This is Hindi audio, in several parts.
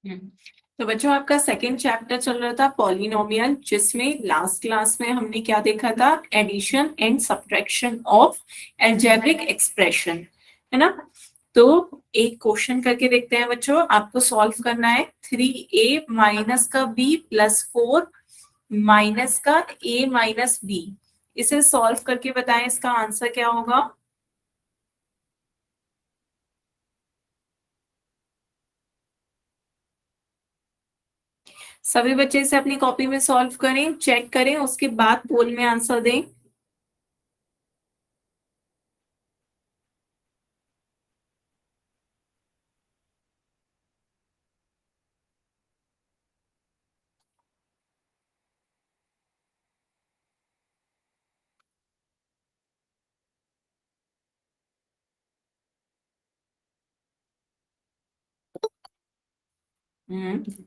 हम्म। तो बच्चों आपका सेकंड चैप्टर चल रहा था पॉलिनोमियल, जिसमें लास्ट क्लास में हमने क्या देखा था? Addition and subtraction of algebraic expression, है ना? तो एक क्वेश्चन करके देखते हैं बच्चों, आपको सॉल्व करना है। 3a माइनस का b प्लस 4 माइनस का a माइनस b। इसे सॉल्व करके बताएं इसका आंसर क्या होगा। सभी बच्चे इसे अपनी कॉपी में सॉल्व करें, चेक करें, उसके बाद पोल में आंसर दें।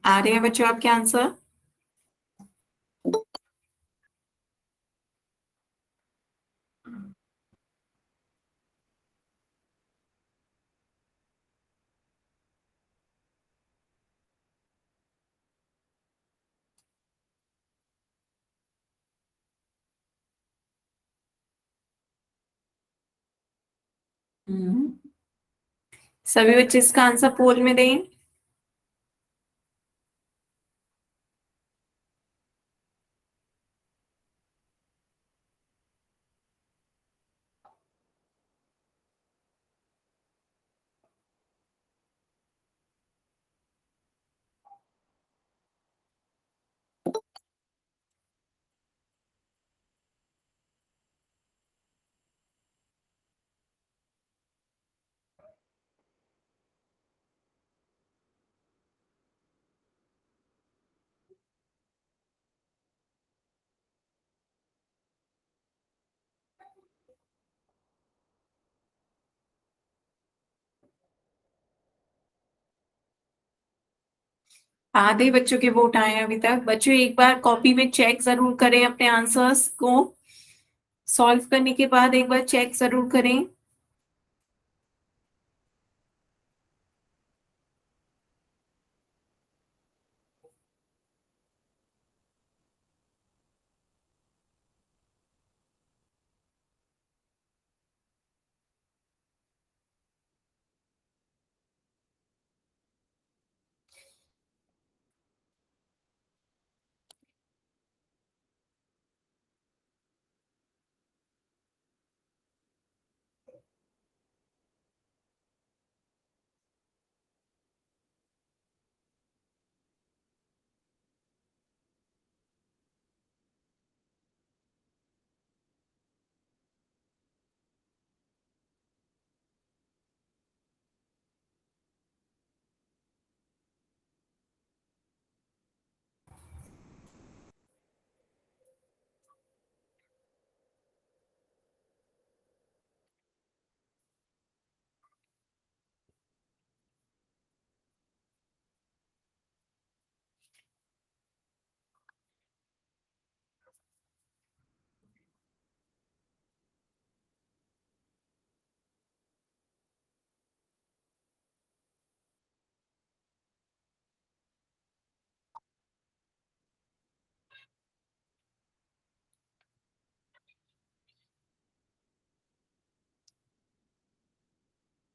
आ रहे हैं बच्चों आपके आंसर? हम्म। सभी बच्चे इसका आंसर पोल में दें। आधे बच्चों के वोट आए हैं अभी तक। बच्चों एक बार कॉपी में चेक जरूर करें, अपने आंसर्स को सॉल्व करने के बाद एक बार चेक जरूर करें।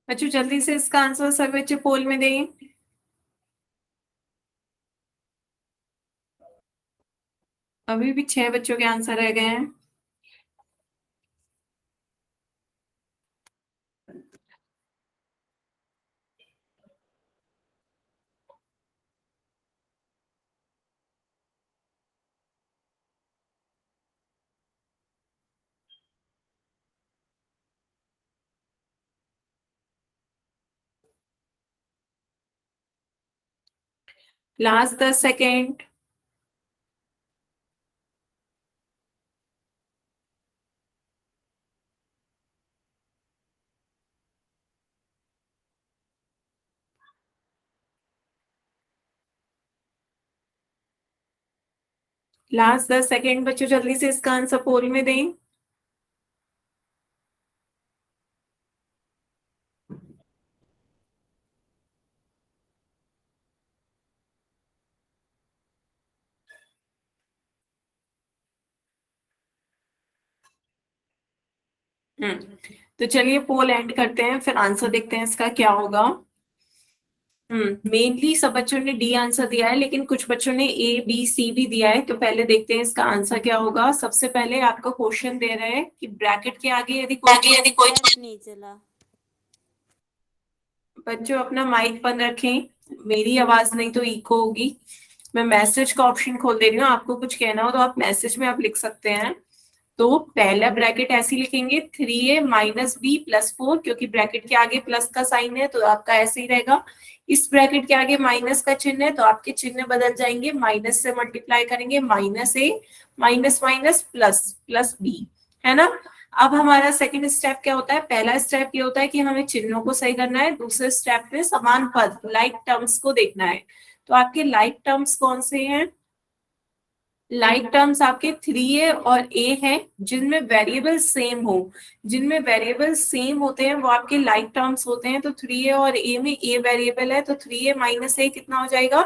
बच्चों जल्दी से इसका आंसर सभी बच्चे पोल में दें। अभी भी 6 बच्चों के आंसर रह गए हैं। Last 10 second. लास्ट 10 सेकेंड बच्चों, जल्दी से इसका आंसर पोल में दें। तो चलिए पोल एंड करते हैं, फिर आंसर देखते हैं इसका क्या होगा। मेनली सब बच्चों ने डी आंसर दिया है, लेकिन कुछ बच्चों ने ए बी सी भी दिया है। तो पहले देखते हैं इसका आंसर क्या होगा। सबसे पहले आपका क्वेश्चन दे रहे हैं कि ब्रैकेट के आगे यदि कोई नेट नहीं चला। बच्चों अपना माइक बंद रखें, मेरी आवाज नहीं तो इको होगी। मैं मैसेज का ऑप्शन खोल दे रही हूँ, आपको कुछ कहना हो तो आप मैसेज में आप लिख सकते हैं। तो पहला ब्रैकेट ऐसे ही लिखेंगे 3a - b + 4, क्योंकि ब्रैकेट के आगे प्लस का साइन है तो आपका ऐसे ही रहेगा। इस ब्रैकेट के आगे माइनस का चिन्ह है तो आपके चिन्ह बदल जाएंगे, माइनस से मल्टीप्लाई करेंगे, -a minus minus plus plus b, है ना। अब हमारा सेकंड स्टेप क्या होता है। पहला स्टेप ये होता है कि हमें चिन्हों को सही करना है, दूसरे स्टेप में समान पद लाइक टर्म्स को देखना है। तो आपके लाइक टर्म्स कौन से हैं। लाइक टर्म्स आपके 3a और a हैं, जिनमें वेरिएबल सेम हो। जिनमें वेरिएबल सेम होते हैं वो आपके लाइक टर्म्स होते हैं। तो 3a और a में a वेरिएबल है तो 3a - a कितना हो जाएगा,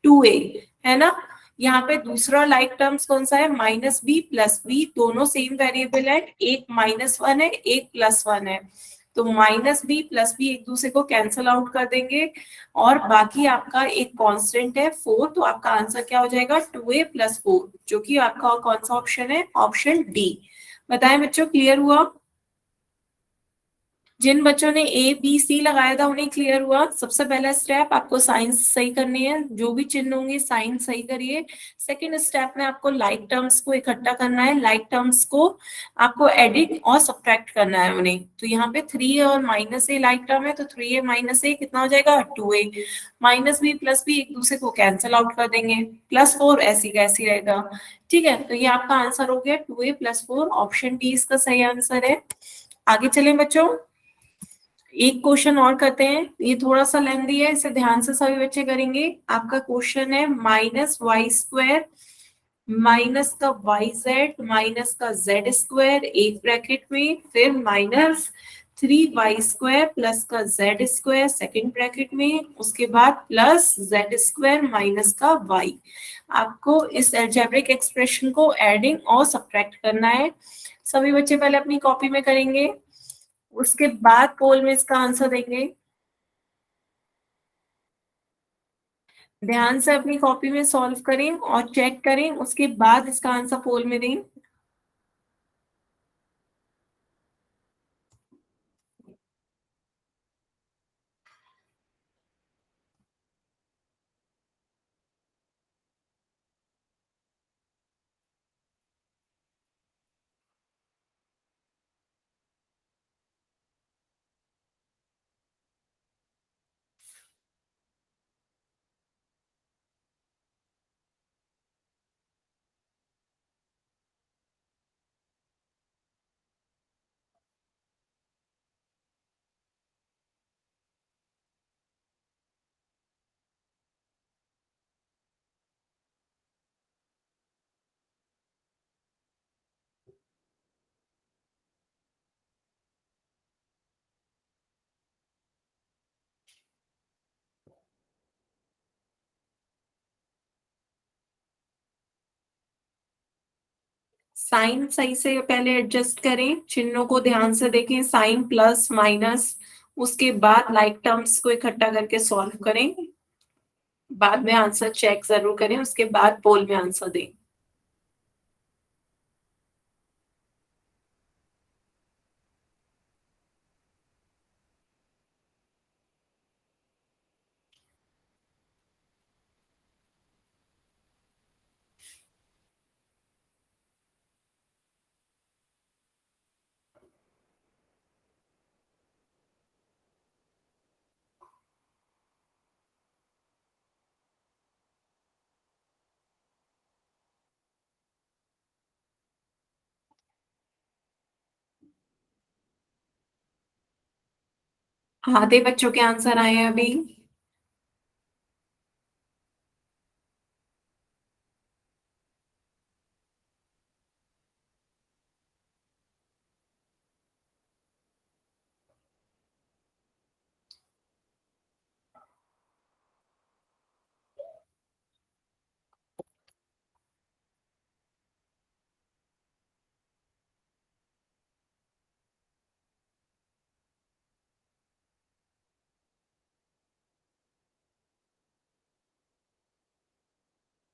2a, है ना। यहाँ पे दूसरा लाइक टर्म्स कौन सा है, -b + b, दोनों सेम वेरिएबल है, एक -1 है एक +1 है। तो -b + b एक दूसरे को कैंसल आउट कर देंगे, और बाकी आपका एक कांस्टेंट है 4। तो आपका आंसर क्या हो जाएगा, 2a + 4, जो कि आपका कौन सा ऑप्शन है, ऑप्शन डी। बताएं बच्चों, क्लियर हुआ। जिन बच्चों ने ए बी सी लगाया था उन्हें क्लियर हुआ। सबसे पहला स्टेप आपको साइंस सही करनी है, जो भी चिन्ह होंगे साइन सही करिए। सेकंड स्टेप में आपको लाइक टर्म्स को इकट्ठा करना है, लाइक टर्म्स को आपको एडिट और सब्ट्रैक्ट करना है उन्हें। तो यहाँ पे 3 और -a लाइक टर्म है तो 3a - a कितना हो जाएगा, 2a। -b + b एक दूसरे को कैंसिल आउट कर देंगे, +4 ऐसी कैसी रहेगा। ठीक है, तो ये आपका आंसर हो गया 2a + 4, ऑप्शन डी इसका सही आंसर है। आगे चलें बच्चों, एक क्वेश्चन और करते हैं, ये थोड़ा सा लेंदी है, इसे ध्यान से सभी बच्चे करेंगे। आपका क्वेश्चन है -y² माइनस का YZ माइनस का Z² एक ब्रैकेट में, फिर -3y² प्लस का Z² सेकंड ब्रैकेट में, उसके बाद +z² माइनस का y। आपको इस अलजेब्रिक एक्सप्रेशन को एडिंग और सब्ट्रैक्ट करना है। सभी बच्चे पहले अपनी कॉपी में करेंगे, उसके बाद पोल में इसका आंसर देंगे। ध्यान से अपनी कॉपी में सॉल्व करें और चेक करें, उसके बाद इसका आंसर पोल में दें। साइन सही से पहले एडजस्ट करें, चिन्हों को ध्यान से देखें, साइन प्लस माइनस, उसके बाद लाइक टर्म्स को इकट्ठा करके सॉल्व करें। बाद में आंसर चेक जरूर करें, उसके बाद पोल में आंसर दें। आधे बच्चों के आंसर आए हैं अभी।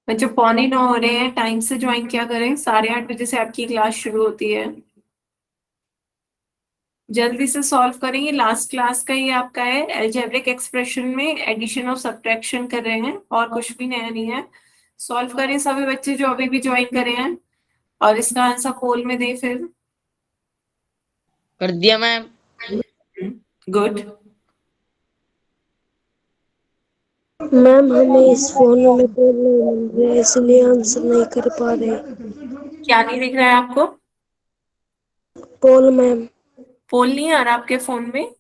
बच्चों 8:45 हो रहे हैं, टाइम से ज्वाइन क्या करें, 8:30 बजे से आपकी क्लास शुरू होती है। जल्दी से सॉल्व करेंगे, लास्ट क्लास का ही आपका है। अलजेब्रिक एक्सप्रेशन में एडिशन और सब्ट्रैक्शन कर रहे हैं, और कुछ भी नया नहीं है। सॉल्व करें सभी बच्चे जो अभी भी ज्वाइन करे हैं, और इसका आंसर पोल में दें फिर। कर दिया मैम। गुड। मैम हमें इस फोन में पोल नहीं मिल रहा है, इसलिए आंसर नहीं कर पा रहे। क्या नहीं दिख रहा है आपको? पोल मैम। पोल नहीं आ रहा आपके फोन में?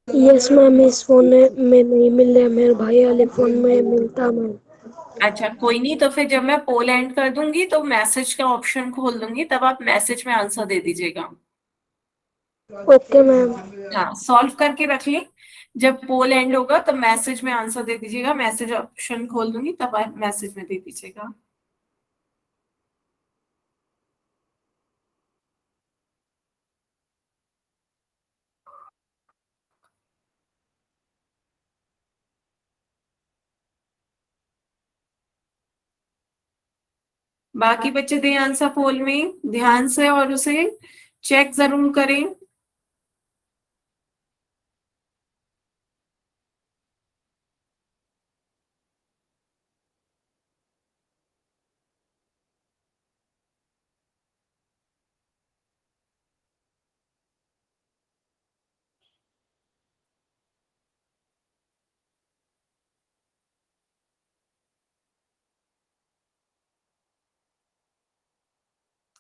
यस मैम, इस फोन में नहीं मिल रहा, मेरे भाई वाले फोन में मिलता मैम। अच्छा कोई नहीं, तो फिर जब मैं पोल एंड कर दूंगी तो मैसेज का ऑप्शन खोल दूंगी, तब आप मैसेज में आंसर दे दीजिएगा। Okay ma'am. हाँ सॉल्व करके रख ली, जब पोल एंड होगा तब मैसेज में आंसर दे दीजिएगा, मैसेज ऑप्शन खोल दूंगी तब आप मैसेज में दे दीजिएगा। बाकी बच्चे दें आंसर पोल में ध्यान से, और उसे चेक जरूर करें।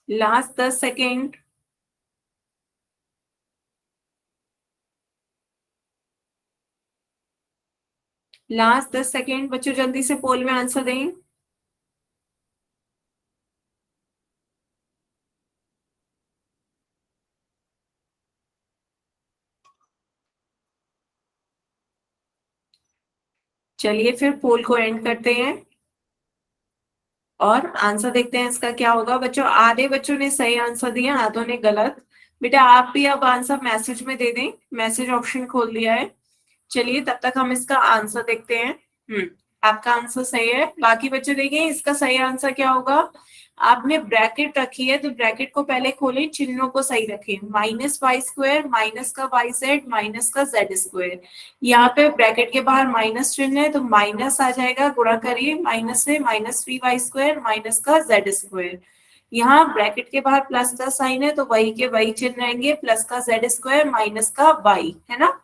Last 10 second. लास्ट 10 सेकेंड बच्चों, जल्दी से पोल में आंसर दें। चलिए फिर पोल को एंड करते हैं, और आंसर देखते हैं इसका क्या होगा। बच्चों आधे बच्चों ने सही आंसर दिया, आधों ने गलत। बेटा आप भी अब आंसर मैसेज में दे दें, मैसेज ऑप्शन खोल दिया है। चलिए तब तक हम इसका आंसर देखते हैं। आपका आंसर सही है, बाकी बच्चे देखें इसका सही आंसर क्या होगा। आपने ब्रैकेट रखी है तो ब्रैकेट को पहले खोलें, चिन्हों को सही रखें, -y² माइनस का yz माइनस का z²। यहाँ पे ब्रैकेट के बाहर माइनस चिन्ह है तो माइनस आ जाएगा, गुणा करिए माइनस से, -3y² माइनस का z²। यहाँ ब्रैकेट के बाहर प्लस का साइन है तो वही के वही चिन्ह रहेंगे, प्लस का z² माइनस का y, है ना।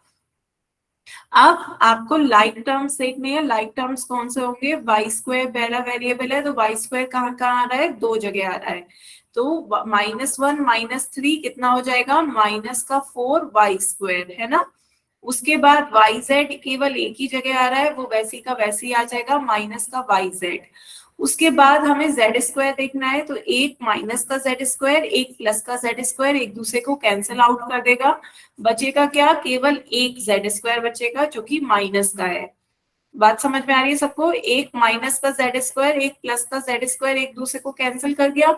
अब आपको लाइक टर्म्स देखने हैं, लाइक टर्म्स कौन से होंगे। y² पहला वेरिएबल है तो y² कहाँ कहाँ आ रहा है, दो जगह आ रहा है। तो -1 -3 कितना हो जाएगा, -4y², है ना। उसके बाद yz केवल एक ही जगह आ रहा है, वो वैसी का वैसी आ जाएगा, -yz। उसके बाद हमें z² देखना है, तो एक माइनस का z², एक प्लस का z², एक दूसरे को कैंसिल आउट कर देगा। बचेगा क्या, केवल एक z² बचेगा जो कि माइनस का है। बात समझ में आ रही है सबको, एक माइनस का z², एक प्लस का z², एक दूसरे को कैंसिल कर दिया,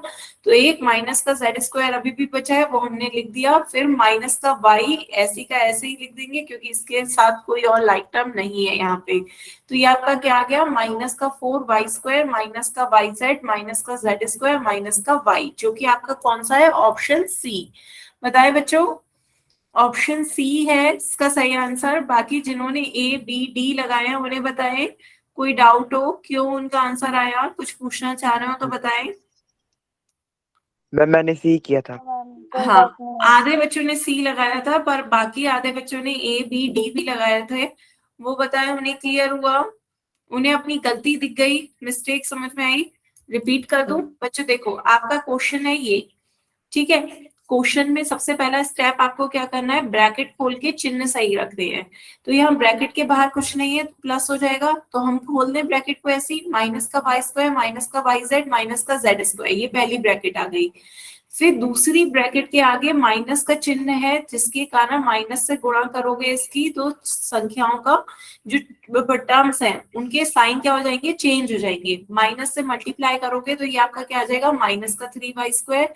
तो एक माइनस का z² अभी भी बचा है, वो हमने लिख दिया। फिर माइनस का y ऐसी का ऐसे ही लिख देंगे, क्योंकि इसके साथ कोई और लाइक टर्म नहीं है यहाँ पे। तो ये आपका क्या आ गया, -4y² माइनस का yz माइनस का z² माइनस का y, जो कि आपका कौन सा है, ऑप्शन सी। बताए बच्चों, ऑप्शन सी है इसका सही आंसर। बाकी जिन्होंने ए बी डी लगाए हैं उन्हें बताएं, कोई डाउट हो क्यों उनका आंसर आया, कुछ पूछना चाह रहे हो तो बताएं। मैम मैंने सी किया था। हाँ आधे बच्चों ने सी लगाया था, पर बाकी आधे बच्चों ने ए बी डी भी लगाए थे, वो बताएं उन्हें क्लियर हुआ, उन्हें अपनी गलती दिख गई, मिस्टेक समझ में आई। रिपीट कर दूं बच्चों, देखो आपका क्वेश्चन है ये, ठीक है। क्वेश्चन में सबसे पहला स्टेप आपको क्या करना है, ब्रैकेट खोल के चिन्ह सही रखते हैं। तो यहाँ ब्रैकेट के बाहर कुछ नहीं है तो प्लस हो जाएगा, तो हम खोल दें ब्रैकेट को ऐसे ही, माइनस का y² माइनस का yz माइनस का z², ये पहली ब्रैकेट आ गई। फिर दूसरी ब्रैकेट के आगे माइनस का चिन्ह है, जिसके कारण माइनस से गुणा करोगे इसकी, तो संख्याओं का जो टर्म्स हैं उनके साइन क्या हो जाएंगे, चेंज हो जाएंगे। माइनस से मल्टीप्लाई करोगे तो ये आपका क्या आ जाएगा, -3y²,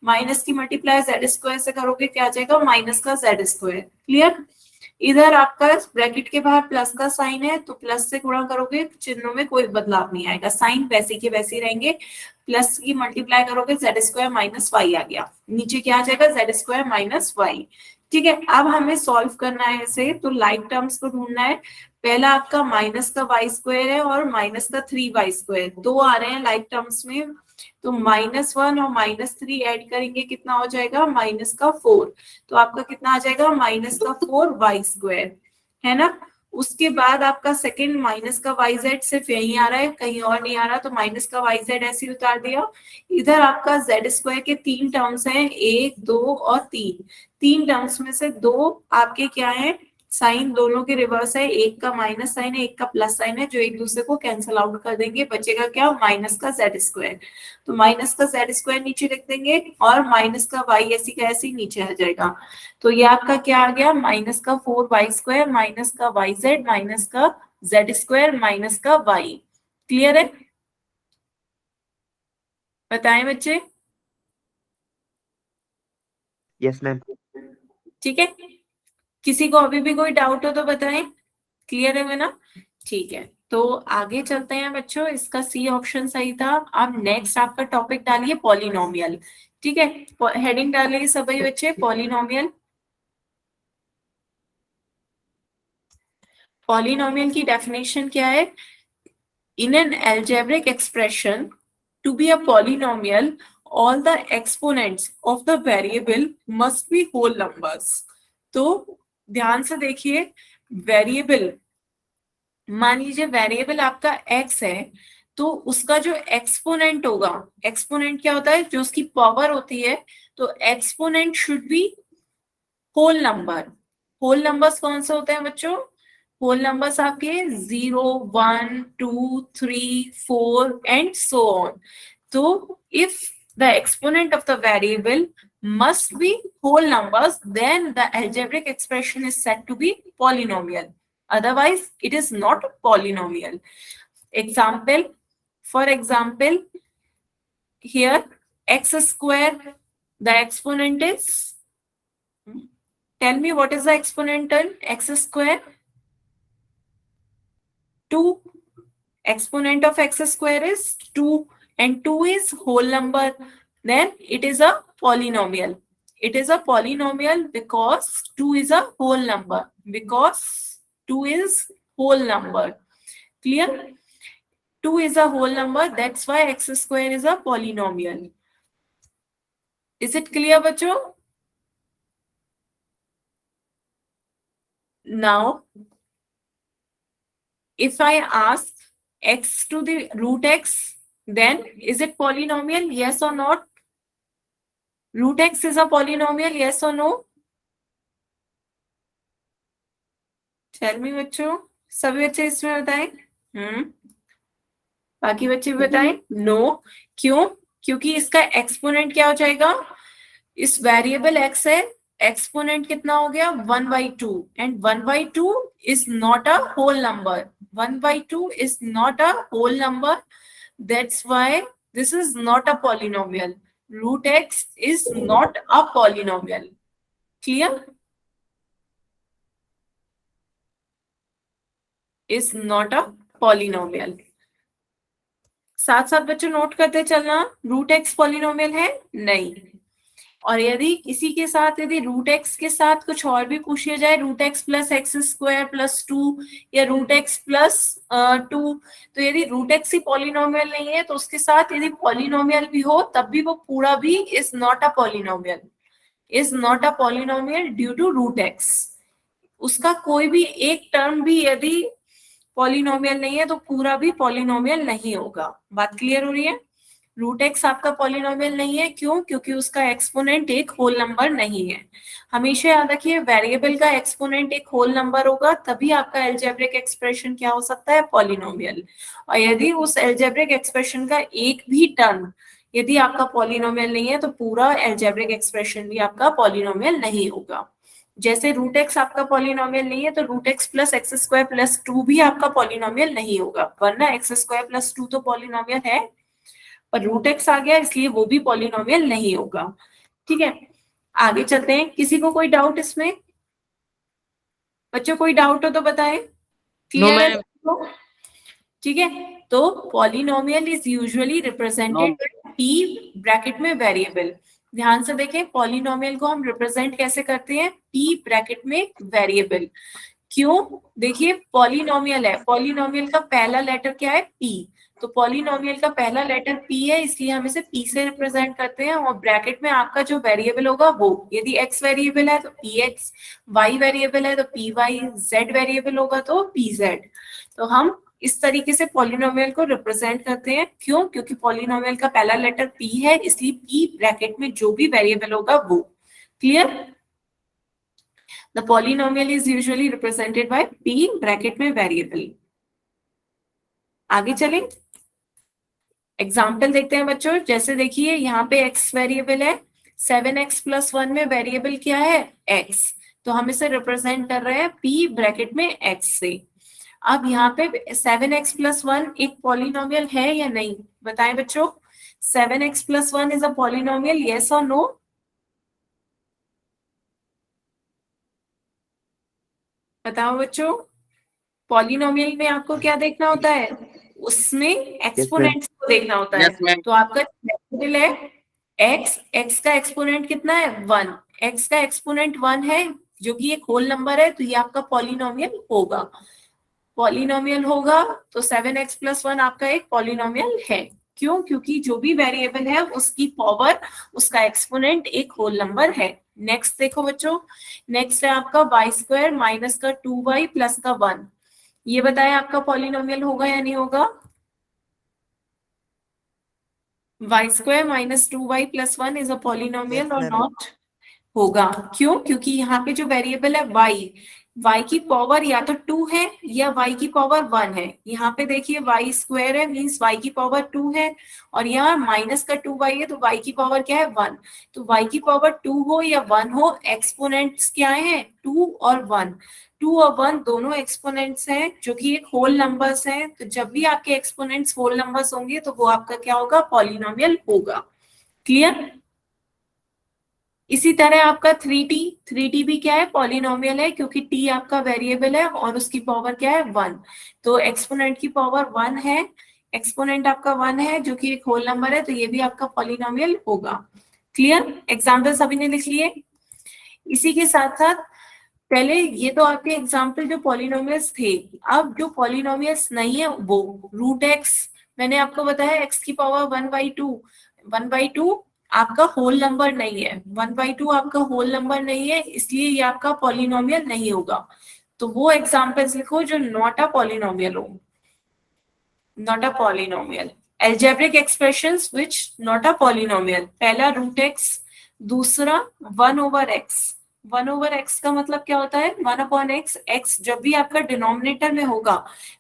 माइनस की मल्टीप्लाई z² से करोगे क्या आ जाएगा, -का z²। क्लियर। इधर आपका ब्रैकेट के बाहर प्लस का साइन है तो प्लस से गुणा करोगे, चिन्हों में कोई बदलाव नहीं आएगा, साइन वैसे के वैसे ही रहेंगे। प्लस की मल्टीप्लाई करोगे जेड स्क्वायर माइनस वाई आ गया, नीचे क्या आ जाएगा जेड स्क्वायर माइनस वाई। ठीक है, अब हमें सॉल्व करना है इसे, तो लाइक टर्म्स को ढूंढना है। पहला आपका माइनस का वाई स्क्वायर है और माइनस का 3y स्क्वायर, दो आ रहे हैं लाइक टर्म्स में, तो -1 और -3 ऐड करेंगे कितना हो जाएगा -4। तो आपका कितना आ जाएगा -4y स्क्वायर, है ना। उसके बाद आपका सेकंड माइनस का वाई जेड सिर्फ यही आ रहा है, कहीं और नहीं आ रहा, तो माइनस का वाई जेड ऐसे ही उतार दिया। इधर आपका जेड स्क्वायर के 3 टर्म्स हैं, 1 2 और 3, 3 टर्म्स में से 2 आपके क्या है, साइन दोनों के रिवर्स है, एक का माइनस साइन है एक का प्लस साइन है, जो एक दूसरे को कैंसिल आउट कर देंगे, बचेगा क्या माइनस का जेड स्क्वायर। तो माइनस का जेड स्क्वायर नीचे लिख देंगे और माइनस का वाई ऐसी का ऐसी नीचे आ जाएगा। तो ये आपका क्या आ गया माइनस का 4y स्क्वायर माइनस का वाई जेड माइनस का जेड स्क्वायर माइनस का वाई। क्लियर है, बताएं बच्चे। Yes ma'am. ठीक है, किसी को अभी भी कोई डाउट हो तो बताएं, क्लियर है ना। ठीक है, तो आगे चलते हैं बच्चों, इसका सी ऑप्शन सही था। अब नेक्स्ट आपका टॉपिक डालिए पॉलिनोमियल। ठीक है, हेडिंग डालिए सभी बच्चे पॉलिनोमियल। पॉलिनोमियल की डेफिनेशन क्या है, in an algebraic expression to be a polynomial all the exponents of the variable must be whole numbers। तो ध्यान से देखिए, वेरिएबल, मान लीजिए वेरिएबल आपका x है, तो उसका जो एक्सपोनेंट होगा, एक्सपोनेंट क्या होता है जो उसकी पावर होती है, तो exponent should be whole number. Whole numbers कौन से होते हैं बच्चों, होल नंबर्स आपके 0 1 2 3 4 एंड सो ऑन। तो if the exponent of the variable must be whole numbers, then the algebraic expression is said to be polynomial, otherwise it is not polynomial। Example, for example, here x square, the exponent is, tell me what is the exponent in x square, 2, exponent of x square is 2 and 2 is whole number, then it is a polynomial। It is a polynomial because 2 is a whole number, because 2 is whole number। Clear, 2 is a whole number, that's why x square is a polynomial। Is it clear बच्चों। Now if I ask x to the root x, then is it polynomial, yes or not? Root x is a polynomial, yes or no? Tell me बच्चों, सभी बच्चे इसमें बताएं। बाकी बच्चे भी बताएं नो। क्यों, क्योंकि इसका एक्सपोनेंट क्या हो जाएगा, इस वेरिएबल x है, एक्सपोनेंट कितना हो गया 1/2 and 1/2 is not a whole number, 1/2 is not a whole number, that's why this is not a polynomial। root x is not a polynomial। clear, is not a polynomial। साथ साथ बच्चों नोट करते चलना, रूट एक्स पॉलिनोमियल है नहीं। और यदि इसी के साथ, यदि रूट एक्स के साथ कुछ और भी पूछा जाए, root x plus x square plus 2 या रूट एक्स प्लस 2, तो यदि रूट एक्स ही पॉलिनोमियल नहीं है तो उसके साथ यदि पॉलिनोमियल भी हो तब भी वो पूरा भी is not a polynomial, is not a polynomial due to root x. उसका कोई भी एक टर्म भी यदि पॉलिनोमियल नहीं है तो पूरा भी पॉलिनोमियल नहीं होगा। बात क्लियर हो रही है। रूट एक्स आपका पॉलिनोमियल नहीं है, क्यों, क्योंकि उसका एक्सपोनेंट एक होल नंबर नहीं है। हमेशा याद रखिए वेरिएबल का एक्सपोनेंट एक होल नंबर होगा तभी आपका अलजेब्रिक एक्सप्रेशन क्या हो सकता है, पॉलिनोमियल। और यदि उस अलजेब्रिक एक्सप्रेशन का एक भी टर्म यदि आपका पॉलिनोमियल नहीं है तो पूरा अलजेब्रिक एक्सप्रेशन भी आपका पॉलिनोमियल नहीं होगा। जैसे रूट एक्स आपका पॉलिनोमियल नहीं है तो root x plus x square plus 2 भी आपका पॉलिनोमियल नहीं होगा, वरना एक्स स्क्वायर प्लस 2 तो पॉलिनोमियल है, पर रूट एक्स आ गया इसलिए वो भी पॉलिनोमियल नहीं होगा। ठीक है, आगे चलते हैं, किसी को कोई डाउट इसमें। बच्चों कोई डाउट हो तो बताएं। नो क्लियर है मैम। सबको? ठीक है, तो polynomial is usually represented P bracket में वेरिएबल। ध्यान से देखें, पॉलिनोमियल को हम रिप्रेजेंट कैसे करते हैं, पी ब्रैकेट में वेरिएबल। क्यों? देखिए पॉलिनोमियल है, पॉलिनोमियल का पहला लेटर क्या है, पी। तो पॉलिनोमियल का पहला लेटर पी है, इसलिए हम इसे पी से रिप्रेजेंट करते हैं। और ब्रैकेट में आपका जो वेरिएबल होगा वो, यदि एक्स वेरिएबल है तो पी एक्स, वाई वेरिएबल है तो पी वाई, जेड वेरिएबल होगा तो पी जेड। तो हम इस तरीके से पॉलिनोमियल को रिप्रेजेंट करते हैं। क्यों? क्योंकि पॉलिनोमियल का पहला लेटर पी है, इसलिए पी ब्रैकेट में जो भी वेरिएबल होगा वो। Clear? The polynomial is usually represented by p bracket में वेरिएबल। आगे चलें, एग्जाम्पल देखते हैं बच्चों। जैसे देखिए यहाँ पे x वेरिएबल है, 7x प्लस 1 में वेरिएबल क्या है, x। तो हम इसे रिप्रेजेंट कर रहे हैं p ब्रैकेट में x से। अब यहाँ पे 7x प्लस 1 एक पॉलिनोमियल है या नहीं, बताएं बच्चों। 7x plus 1 is a polynomial, yes और नो? बताओ बच्चों, पॉलिनोमियल में आपको क्या देखना होता है, उसमें एक्सपोनेंट्स को देखना होता है। Yes ma'am. तो आपका वेरिएबल है x, x का एक्सपोनेंट कितना है, 1। x का एक्सपोनेंट 1 है, जो कि एक होल नंबर है, तो ये आपका पॉलिनोमियल होगा। पॉलिनोमियल होगा तो 7x प्लस 1 आपका एक पॉलिनोमियल है। क्यों? क्योंकि जो भी वेरिएबल है उसकी पावर, उसका एक्सपोनेंट एक होल नंबर है। नेक्स्ट देखो बच्चों, नेक्स्ट है आपका वाई स्क्वायर माइनस का 2y प्लस का 1। ये बताएं आपका पॉलिनोमियल होगा या नहीं होगा? Y square minus 2y plus 1 is a polynomial और नॉट? होगा। क्यों? क्योंकि यहाँ पे जो वेरिएबल है y की पावर या तो 2 है या y की पावर 1 है। यहाँ पे देखिए y स्क्वायर है, मीन्स y की पावर 2 है, और यहाँ माइनस का 2y है, तो y की पावर क्या है, 1। तो y की पावर 2 हो या 1 हो, एक्सपोनेंट्स क्या है, 2 और 1। 2 और 1 दोनों एक्सपोनेंट्स हैं, जो कि एक होल नंबर्स हैं। तो जब भी आपके एक्सपोनेंट्स होल नंबर्स होंगे तो वो आपका क्या होगा, पॉलिनोमियल होगा। क्लियर? इसी तरह आपका 3t, 3t भी क्या है, पॉलिनोमियल है, क्योंकि t आपका वेरिएबल है और उसकी पावर क्या है, 1। तो एक्सपोनेंट की पावर 1 है, एक्सपोनेंट आपका 1 है, जो कि एक होल नंबर है, तो ये भी आपका पॉलिनोमियल होगा। क्लियर? एग्जाम्पल सभी ने लिख लिए? इसी के साथ साथ पहले ये तो आपके एग्जाम्पल जो पॉलिनोमियल्स थे। अब जो पॉलिनोमियल्स नहीं है वो रूट एक्स, मैंने आपको बताया एक्स की पावर 1/2। 1/2 आपका होल नंबर नहीं है, 1/2 आपका होल नंबर नहीं है, इसलिए ये आपका पॉलिनोमियल नहीं होगा। तो वो एग्जाम्पल्स लिखो जो नॉट अ पॉलिनोमियल हो। Not a polynomial, algebraic expressions which not a polynomial। पहला रूट एक्स, दूसरा 1/x। 1/x का मतलब क्या होता है, 1/x। x जब भी आपका डिनोमिनेटर में होगा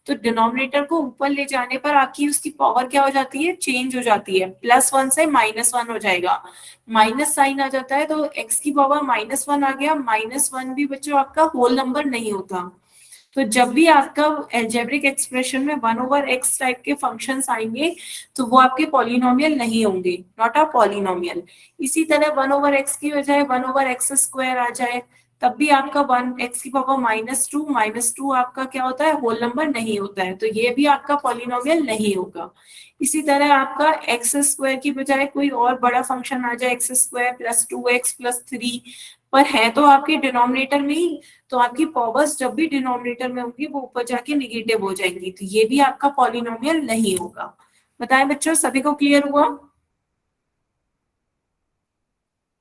तो डिनोमिनेटर को ऊपर ले जाने पर आपकी उसकी पावर क्या हो जाती है, चेंज हो जाती है। +1 से -1 हो जाएगा, माइनस साइन आ जाता है, तो x की पावर -1 आ गया। -1 भी बच्चों आपका होल नंबर नहीं होता। तो जब भी आपका एल्जेब्रिक एक्सप्रेशन में 1/x टाइप के फंक्शंस आएंगे तो वो आपके पॉलिनोमियल नहीं होंगे, नॉट अ पॉलिनोमियल। इसी तरह 1/x की बजाय 1/x² आ जाए, तब भी आपका 1x की पावर -2, -2 आपका क्या होता है, होल नंबर नहीं होता है, तो ये भी आपका पॉलिनोमियल नहीं होगा। इसी तरह आपका x² की बजाय कोई और बड़ा फंक्शन आ जाए, x² + 2x + 3, पर है तो आपके डिनोमिनेटर में ही, तो आपकी पावर्स जब भी डिनोमिनेटर में होगी वो ऊपर जाके निगेटिव हो जाएंगी, तो ये भी आपका पॉलिनोमियल नहीं होगा। बताएं बच्चों, सभी को क्लियर हुआ?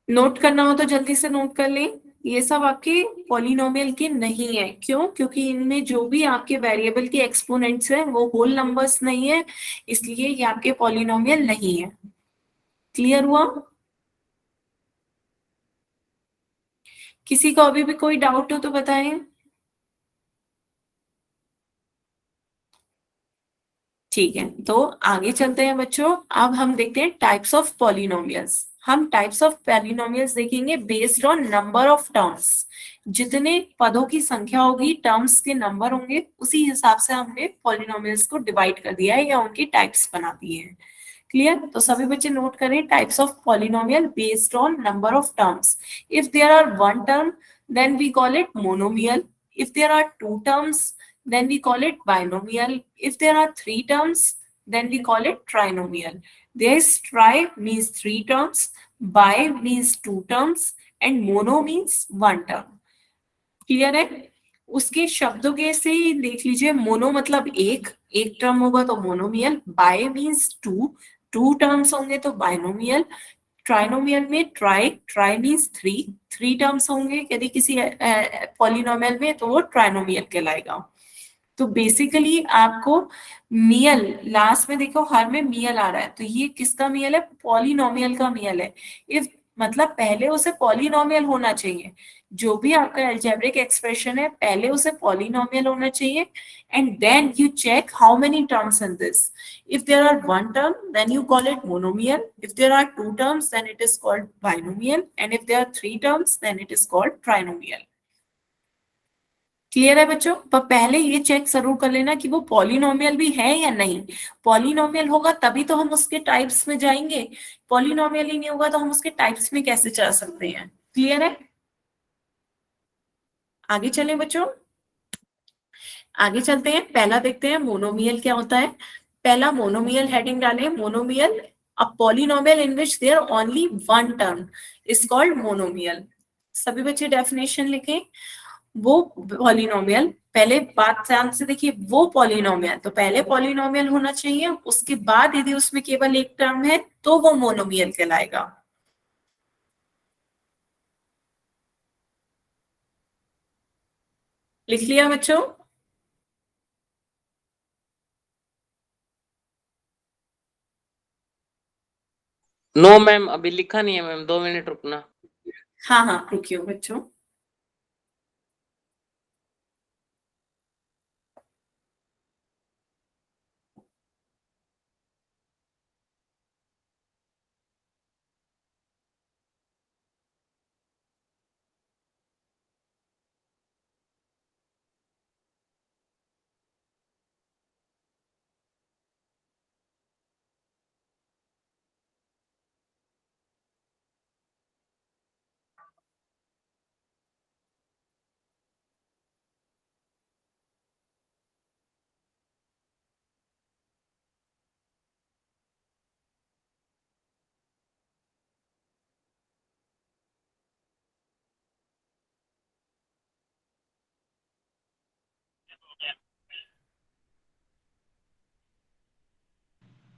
नोट करना हो तो जल्दी से नोट कर लें। ये सब आपके पॉलिनोमियल के नहीं है। क्यों? क्योंकि इनमें जो भी आपके वेरिएबल के एक्सपोनेंट्स हैं वो होल नंबर्स नहीं है, इसलिए ये आपके पॉलिनोमियल नहीं है। क्लियर हुआ? किसी को अभी भी कोई डाउट हो तो बताएं। ठीक है, तो आगे चलते हैं बच्चों। अब हम देखते हैं टाइप्स ऑफ पॉलिनोमियल्स। हम टाइप्स ऑफ पॉलिनोमियल्स देखेंगे based on number of terms. जितने पदों की संख्या होगी, टर्म्स के नंबर होंगे, उसी हिसाब से हमने पॉलिनोमियल्स को डिवाइड कर दिया है या उनकी टाइप्स बना दिए हैं। क्लियर? तो सभी बच्चे नोट करें, types of polynomial based on number of terms. If there are one term then we call it monomial, If there are two terms, then we call it binomial. If there are three terms, then we call it trinomial. There's tri means three terms, bi means two terms, and mono means one term. Clear है? उसके शब्दों के से ही देख लीजिए, मोनो मतलब एक, एक टर्म होगा तो monomial, bi means two, two terms होंगे तो बाइनोमियल, ट्राइनोमियल में tri, tri means three, three terms होंगे यदि किसी पॉलिनोमियल में तो वो ट्राइनोमियल कहलाएगा। तो बेसिकली आपको मियल लास्ट में देखो, हर में मियल आ रहा है, तो ये किसका मियल है? पॉलिनोमियल का मियल है। इफ मतलब पहले उसे पॉलिनोमियल होना चाहिए, जो भी आपका अलजेब्रिक एक्सप्रेशन है पहले उसे पॉलिनोमियल होना चाहिए, and then you check how many terms in this. If there are one term, then you call it monomial. If there are two terms, then it is called binomial. And if there are three terms, then it is called trinomial. Clear है बच्चों? पर पहले ये चेक जरूर कर लेना कि वो पॉलिनोमियल भी है या नहीं। पॉलिनोमियल होगा तभी तो हम उसके टाइप्स में जाएंगे, पॉलिनोमियल ही नहीं होगा तो हम उसके टाइप्स में कैसे जा सकते हैं? क्लियर है? आगे चलें बच्चों, आगे चलते हैं। पहला देखते हैं मोनोमियल क्या होता है। पहला मोनोमियल हेडिंग डालें, monomial a polynomial in which there only one term is called monomial. सभी बच्चे डेफिनेशन लिखें। वो पॉलिनोमियल, पहले बात ध्यान से देखिए, वो पॉलिनोमियल तो पहले पॉलिनोमियल होना चाहिए, उसके बाद यदि उसमें केवल एक टर्म है तो वो मोनोमियल कहलाएगा। लिख लिया बच्चों? नो मैम, अभी लिखा नहीं है मैम, 2 मिनट रुकना। हाँ हाँ रुकिए बच्चों।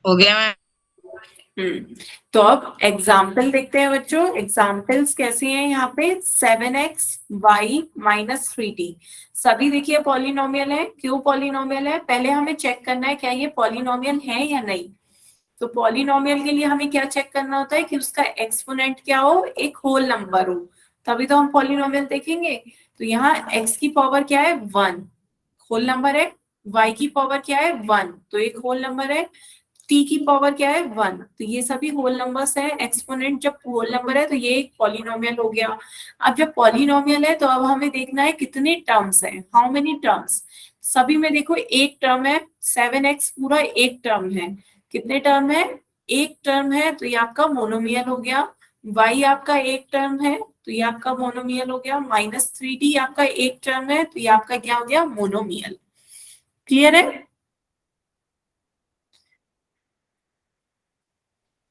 हो गया मैम। तो अब एग्जाम्पल देखते हैं बच्चों। एग्जाम्पल्स कैसे हैं यहाँ पे? 7x y-3t सभी देखिए पॉलिनोमियल है। क्यों पॉलिनोमियल है? पहले हमें चेक करना है क्या ये पॉलिनोमियल है या नहीं। तो पॉलिनोमियल के लिए हमें क्या चेक करना होता है कि उसका एक्सपोनेंट क्या हो, एक होल नंबर हो, तभी तो हम पॉलिनोमियल देखेंगे। तो यहाँ x की पावर क्या है? 1 होल नंबर है, y की पावर क्या है? 1 तो एक होल नंबर है, t की पावर क्या है? 1 तो ये सभी होल नंबर्स हैं। एक्सपोनेंट जब होल नंबर है तो ये एक पॉलिनोमियल हो गया। अब जब पॉलिनोमियल है तो अब हमें देखना है कितने टर्म्स हैं, हाउ मेनी टर्म्स। सभी में देखो एक टर्म है, 7x पूरा एक टर्म है। कितने टर्म है? एक टर्म है, तो ये आपका मोनोमियल हो गया। y आपका एक टर्म है तो ये आपका मोनोमियल हो गया। -3t आपका एक टर्म है तो ये आपका क्या हो गया? मोनोमियल। क्लियर है?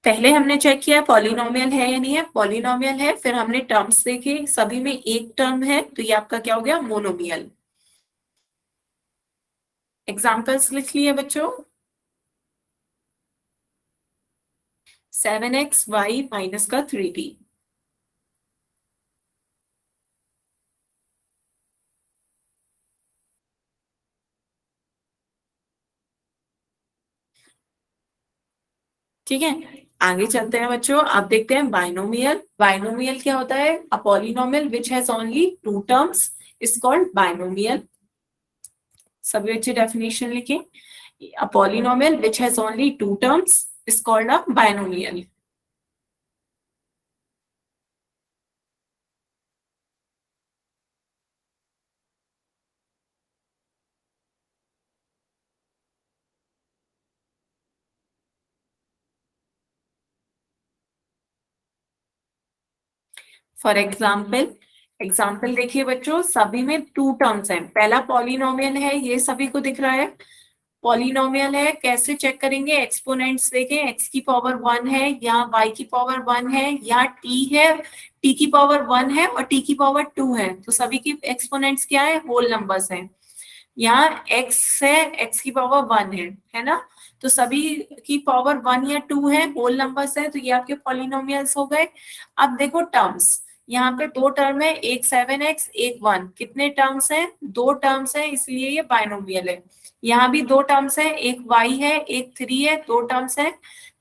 पहले हमने चेक किया पॉलिनोमियल है या नहीं है, पॉलिनोमियल है, फिर हमने टर्म्स देखे, सभी में एक टर्म है तो ये आपका क्या हो गया? मोनोमियल। एग्जाम्पल्स लिख लिए बच्चों। 7x y - का 3t। ठीक है, आगे चलते हैं बच्चों। अब देखते हैं बाइनोमियल। बाइनोमियल क्या होता है? A polynomial which has only two terms is called binomial. सभी बच्चे डेफिनेशन लिखें। A polynomial which has only two terms is called a binomial. For example, example देखिए बच्चों, सभी में टू टर्म्स हैं। पहला पॉलिनोमियल है, ये सभी को दिख रहा है, पॉलिनोमियल है। कैसे चेक करेंगे? एक्सपोनेंट्स देखें, एक्स की पावर 1 है, यहाँ वाई की पावर 1 है, यहाँ टी है, टी की पावर 1 है और टी की पावर 2 है। तो सभी की एक्सपोनेंट्स क्या है? होल नंबर्स हैं। यहाँ एक्स है, एक्स की पावर 1 है ना? तो सभी की पावर 1 या 2 है, होल नंबर्स है, तो ये आपके पॉलिनोमियल्स हो गए। अब देखो टर्म्स, यहाँ पे दो टर्म है, एक 7x एक 1। कितने टर्म्स हैं? दो टर्म्स हैं, इसलिए ये बाइनोमियल है। यहाँ भी दो टर्म्स है, एक y है एक 3 है, दो टर्म्स है,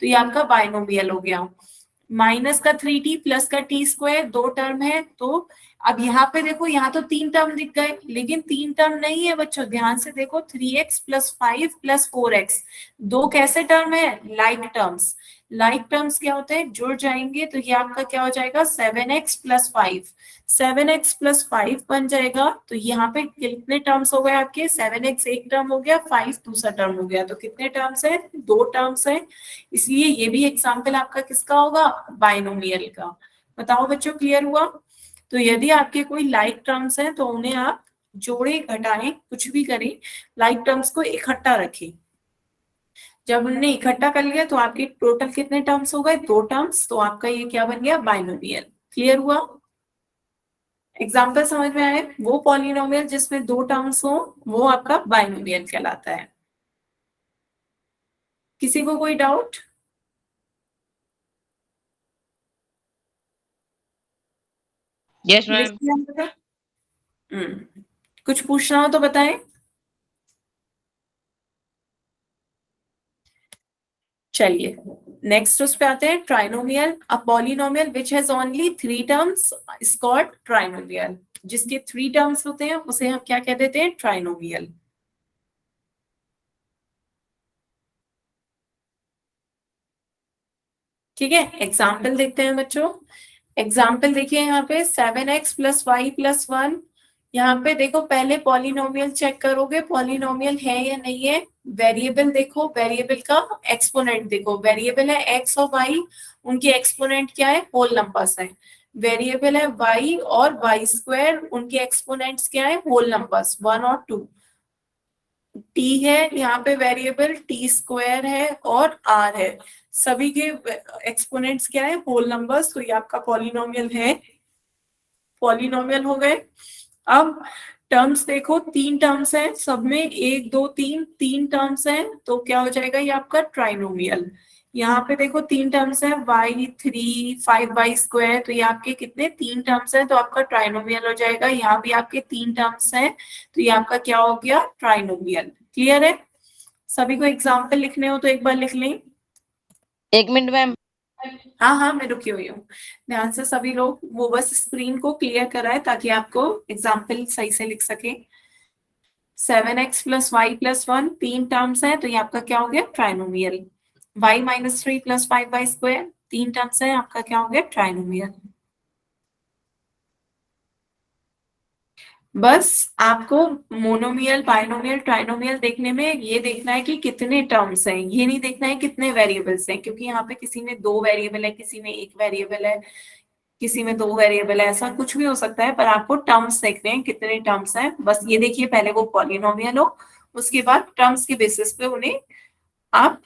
तो ये आपका बाइनोमियल हो गया। माइनस का 3t प्लस का टी स्क्वायर, दो टर्म है। तो अब यहाँ पे देखो, यहाँ तो तीन टर्म दिख गए, लेकिन तीन टर्म नहीं है बच्चों, ध्यान से देखो। 3x प्लस 5 प्लस 4x, दो कैसे टर्म है? Like terms. लाइक टर्म्स क्या होते हैं? जुड़ जाएंगे, तो ये आपका क्या हो जाएगा? 7x plus 5। 7x प्लस 5 बन जाएगा। तो यहाँ पे कितने टर्म्स हो गए आपके? 7x एक टर्म हो गया, 5 दूसरा टर्म हो गया। तो कितने टर्म्स है? दो टर्म्स है। इसलिए ये भी एग्जाम्पल आपका किसका होगा? बाइनोमियल का। बताओ बच्चों, क्लियर हुआ? तो यदि आपके कोई लाइक टर्म्स हैं तो उन्हें आप जोड़े घटाएं कुछ भी करें, लाइक टर्म्स को इकट्ठा रखें। जब उन्हें इकट्ठा कर लिया तो आपके टोटल कितने टर्म्स हो गए? दो टर्म्स। तो आपका ये क्या बन गया? बाइनोमियल। क्लियर हुआ? एग्जाम्पल समझ में आए? वो पॉलिनोमियल जिसमें दो टर्म्स हो वो आपका बाइनोमियल कहलाता है। किसी को कोई डाउट? Yes ma'am. कुछ पूछना हो तो बताएं। चलिए नेक्स्ट उस पे आते हैं, trinomial. A polynomial which has only three terms is called trinomial. जिसके थ्री टर्म्स होते हैं उसे हम क्या कह देते हैं? ट्राइनोमियल। ठीक है, एग्जाम्पल देखते हैं बच्चों। एग्जाम्पल देखिए यहाँ पे 7x प्लस वाई प्लस 1। यहाँ पे देखो, पहले पॉलिनोमियल चेक करोगे पॉलिनोमियल है या नहीं है। वेरिएबल देखो, वेरिएबल का एक्सपोनेंट देखो। वेरिएबल है x और y, उनकी एक्सपोनेंट क्या है? होल नंबर्स है। वेरिएबल है y और y स्क्वायर, उनके एक्सपोनेंट्स क्या है? होल नंबर्स 1 और 2। टी है यहाँ पे वेरिएबल, टी स्क्वायर है और आर है। सभी के एक्सपोनेंट्स क्या है? Whole numbers. तो ये आपका पॉलिनोमियल है। पॉलिनोमियल हो गए। अब टर्म्स देखो, तीन टर्म्स हैं, सब में एक दो तीन, तीन टर्म्स हैं, तो क्या हो जाएगा? ये आपका ट्राइनोमियल। यहाँ पे देखो तीन टर्म्स है, y3 5y स्क्वायर, तो ये आपके कितने? तीन टर्म्स हैं, तो आपका ट्राइनोमियल हो जाएगा। यहाँ भी आपके तीन टर्म्स हैं, तो ये आपका क्या हो गया? ट्राइनोमियल। क्लियर है? सभी को एग्जाम्पल लिखने हो तो एक बार लिख लें। एक मिनट मैम। हाँ हाँ, मैं रुकी हुई हूँ। ध्यान से सभी लोग वो बस स्क्रीन को क्लियर कराए ताकि आपको एग्जाम्पल सही से लिख सके। 7x प्लस वाई प्लस 1, तीन टर्म्स है, तो ये आपका क्या हो गया? Trinomial. y minus 3 plus 5y square, तीन टर्म्स है, आपका क्या हो गया? ट्राइनोमियल। बस आपको मोनोमियल बाइनोमियल ट्राइनोमियल देखने में ये देखना है कि कितने टर्म्स हैं, ये नहीं देखना है कितने वेरिएबल्स हैं, क्योंकि यहाँ पे किसी में दो वेरिएबल है, किसी में एक वेरिएबल है, किसी में दो वेरिएबल है, ऐसा कुछ भी हो सकता है। पर आपको टर्म्स देखने हैं, कितने टर्म्स हैं, बस ये देखिए। पहले वो पॉलिनोमियल हो, उसके बाद टर्म्स के बेसिस पे उन्हें आप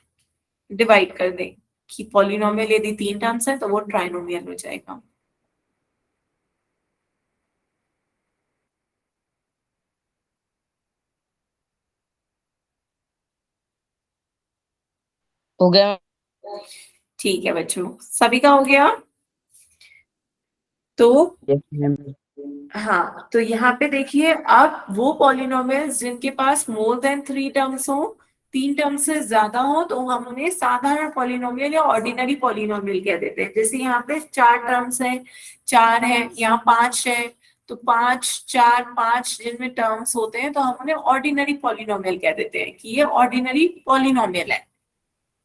डिवाइड कर दें कि पॉलिनोमियल यदि तीन टर्म्स है तो वो ट्राइनोमियल हो जाएगा। हो गया मैम। ठीक है बच्चों, सभी का हो गया? तो यस मैम। हाँ, तो यहाँ पे देखिए, अब वो पॉलिनोमियल्स जिनके पास मोर देन थ्री टर्म्स हो, तीन टर्म से ज्यादा हो, तो हम उन्हें साधारण पॉलिनोमियल या ऑर्डिनरी पॉलिनोमियल कह देते हैं। जैसे यहाँ पे चार टर्म्स है, चार है, यहाँ पांच है, तो पांच चार पांच जिनमें टर्म्स होते हैं तो हम उन्हें ऑर्डिनरी पॉलिनोमियल कह देते हैं कि ये ऑर्डिनरी पॉलिनोमियल है।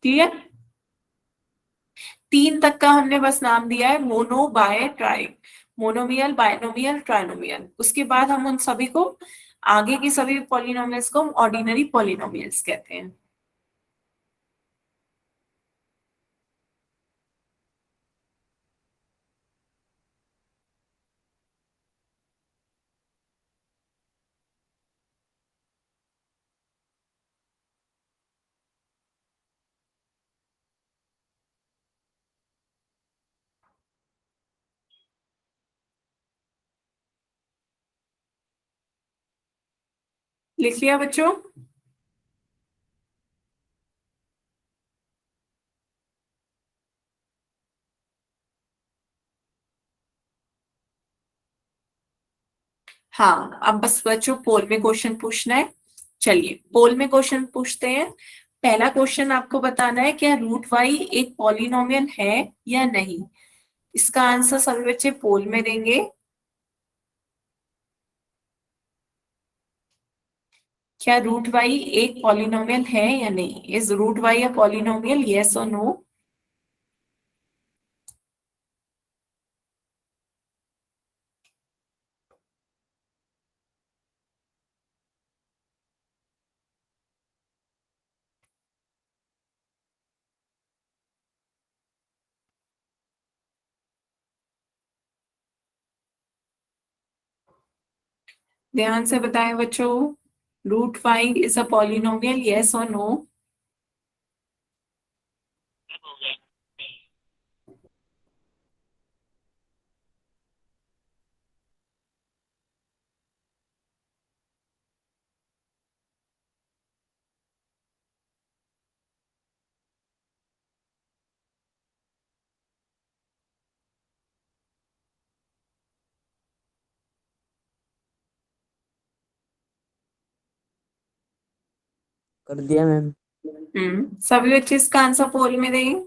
क्लियर? तीन तक का हमने बस नाम दिया है mono bi tri, monomial binomial trinomial. उसके बाद हम उन सभी को, आगे की सभी पॉलिनोमियल्स को हम ऑर्डिनरी पॉलिनोमियल्स कहते हैं। लिख लिया बच्चों? हाँ, अब बस बच्चों पोल में क्वेश्चन पूछना है। चलिए पोल में क्वेश्चन पूछते हैं। पहला क्वेश्चन आपको बताना है क्या रूट वाई एक पॉलिनोमियल है या नहीं। इसका आंसर सभी बच्चे पोल में देंगे। क्या रूट वाई एक पॉलिनोमियल है या नहीं? Is root y a polynomial, yes और नो? ध्यान से बताएं बच्चों, root y is a polynomial, yes और नो? कर दिया मैम। सभी बच्चे इसका आंसर पोल में दें।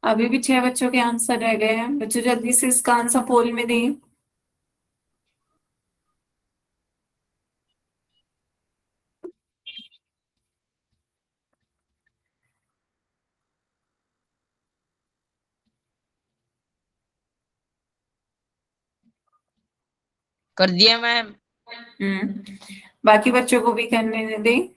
अभी भी 6 बच्चों के आंसर रह गए हैं, बच्चों जल्दी से इसका आंसर पोल में दें। कर दिया मैम। बाकी बच्चों को भी करने दें।